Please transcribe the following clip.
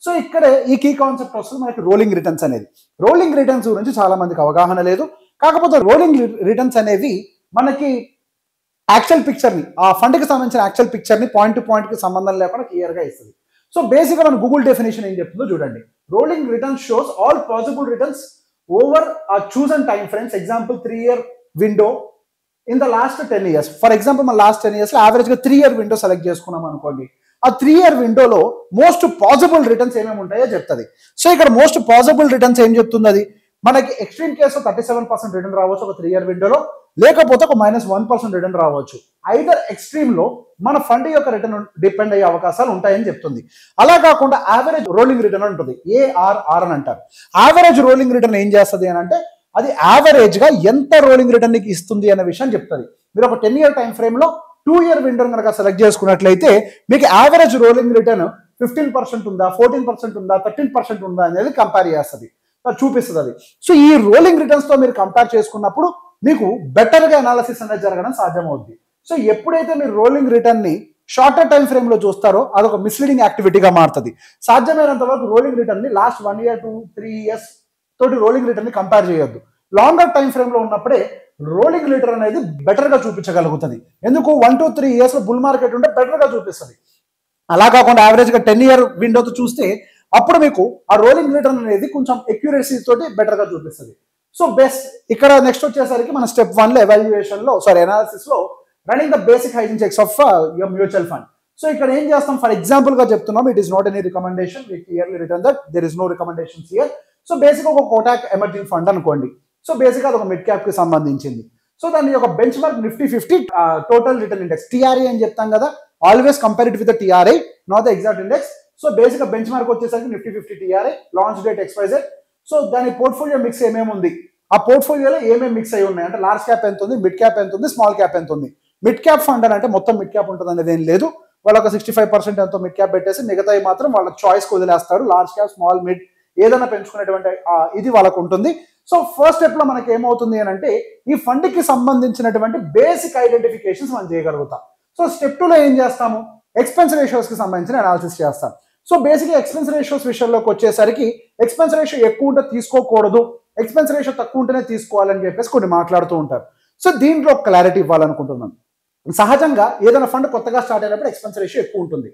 So ఇక్కడే ఈ key concept వస్తుంది మనకి రోలింగ్ రిటర్న్స్ అనేది. రోలింగ్ రిటర్న్స్ గురించి చాలా మందికి అవగాహన లేదు. కాకపోతే రోలింగ్ రిటర్న్స్ అనేవి మనకి యాక్చువల్ పిక్చర్ని, ఆ ఫండ్కి సంబంధించిన యాక్చువల్ పిక్చర్ని పాయింట్ టు పాయింట్కి సంబంధం లేకుండా క్లియర్గా ఇస్తుంది. సో బేసిక్గా మన గూగుల్ డెఫినేషన్ ఏం చెప్తుందో చూడండి. Rolling returns shows all possible returns over a chosen time frames. Example 3 year window in the last 10 years. For example మన లాస్ట్ 10 years యావరేజ్గా 3 year విండో సెలెక్ట్ చేసుకున్నాం అనుకోండి. ఆ 3 year విండోలో మోస్ట్ పాసిబుల్ రిటర్న్స్ ఏమేమి ఉంటాయో చెప్తుంది. సో ఇక్కడ మోస్ట్ పాసిబుల్ రిటర్న్స్ ఏం చెప్తుంది అది మనకి ఎక్స్ట్రీమ్ కేసులో 37% రిటర్న్ రావచ్చు ఒక 3 year విండోలో, లేకపోతే ఒక -1% రిటర్న్ రావచ్చు. ఐదర్ ఎక్స్ట్రీమ్లో మన ఫండ్ యొక్క రిటర్న్ డిపెండ్ అయ్యే అవకాశాలు ఉంటాయని చెప్తుంది. అలా కాకుండా యావరేజ్ రోలింగ్ రిటర్న్ ఉంటుంది, ARR అని అంటారు. యావరేజ్ రోలింగ్ రిటర్న్ ఏం చేస్తుంది అని అంటే అది యావరేజ్గా ఎంత రోలింగ్ రిటర్న్ ఇస్తుంది అనే విషయం చెప్తుంది. మీరు ఒక 10 year టైం ఫ్రేమ్లో 2 year విండో కనుక సెలెక్ట్ చేసుకున్నట్లయితే మీకు యావరేజ్ రోలింగ్ రిటర్న్ 15% ఉందా, 14% ఉందా, 13% ఉందా అనేది కంపేర్ చేస్తుంది, చూపిస్తుంది అది. సో ఈ రోలింగ్ రిటర్న్స్ తో మీరు కంపేర్ చేసుకున్నప్పుడు మీకు బెటర్ గా అనాలిసిస్ అనేది జరగడం సాధ్యమవుద్ది. సో ఎప్పుడైతే మీరు రోలింగ్ రిటర్న్ ని షార్టర్ టైం ఫ్రేమ్ లో చూస్తారో అదొక మిస్లీడింగ్ యాక్టివిటీగా మారుతుంది. సాధ్యమైనంత వరకు రోలింగ్ రిటర్న్ ని లాస్ట్ 1 year 2 3 years తోటి రోలింగ్ రిటర్న్ ని కంపేర్ చేయొద్దు. లాంగర్ టైం ఫ్రేమ్ లో ఉన్నప్పుడే రోలింగ్ రిటర్న్ అనేది బెటర్ గా చూపించగలుగుతుంది. ఎందుకు 1 to 3 years లో బుల్ మార్కెట్ ఉంటే బెటర్ గా చూపిస్తుంది. అలా కాకుండా యావరేజ్ గా 10 year విండోతో చూస్తే అప్పుడు మీకు ఆ రోలింగ్ రిటర్న్ అనేది కొంచెం ఎక్యురసీ తోటి బెటర్ గా చూపిస్తుంది. సో బెస్ట్ ఇక్కడ నెక్స్ట్ వచ్చేసరికి మన స్టెప్ 1 లో ఎవాల్యుయేషన్ లో అనాలిసిస్ లో running the basic hygiene checks of your mutual fund. So ఇక్కడ ఏం చేస్తాం, ఫర్ ఎగ్జాంపుల్ గా చెప్తున్నాం, it is not any recommendation, we clearly written that there is no recommendations here. So basic ఒక Kotak emerging fund అనుకోండి. So basic అది ఒక mid cap కి సంబంధించింది. సో దాని యొక్క benchmark Nifty 50 total return index, TRA అని చెప్తాం కదా, always compare it with the TRA, not the exact index. So basic benchmark వచ్చేసరికి Nifty 50 TRA, launch date XYZ. So దాని పోర్ట్ఫోలియో మిక్స్ ఏమేమి ఉంది, ఆ పోర్ట్ఫోలియోలో ఏమేమి మిక్స్ అయి ఉన్నాయి అంటే లార్జ్ క్యాప్ ఎంత ఉంది, మిడ్ క్యాప్ ఎంత ఉంది, స్మాల్ క్యాప్ ఎంత ఉంది. మిడ్ క్యాప్ ఫండ్ అని అంటే మొత్తం మిడ్ క్యాప్ ఉంటుంది అనేది ఏం లేదు. వాళ్ళు ఒక 65% ఎంతో మిడ్ క్యాప్ పెట్టేసి మిగతాయి మాత్రం వాళ్ళ చాయిస్ వదిలేస్తారు. లార్జ్ క్యాప్, స్మాల్, మిడ్ ఏదైనా పెంచుకునేటువంటి ఇది వాళ్ళకు ఉంటుంది. సో ఫస్ట్ స్టెప్ లో మనకి ఏమవుతుంది అని అంటే ఈ ఫండ్ కి సంబంధించినటువంటి బేసిక్ ఐడెంటిఫికేషన్స్ మనం చేయగలుగుతాం. సో స్టెప్ 2 లో ఏం చేస్తాము, ఎక్స్పెన్స్ రేషియోస్ కి సంబంధించిన అనాలిసిస్ చేస్తాం. సో బేసిక్గా ఎక్స్పెన్స్ రేషియోస్ విషయంలోకి వచ్చేసరికి ఎక్స్పెన్స్ రేషియో ఎక్కువ ఉంటే తీసుకోకూడదు, ఎక్స్పెన్స్ రేషియో తక్కువ ఉంటేనే తీసుకోవాలని చెప్పేసి కొన్ని మాట్లాడుతూ ఉంటారు. సో దీంట్లో క్లారిటీ ఇవ్వాలనుకుంటున్నాను. సహజంగా ఏదైనా ఫండ్ కొత్తగా స్టార్ట్ అయినప్పుడు ఎక్స్పెన్స్ రేషియో ఎక్కువ ఉంటుంది.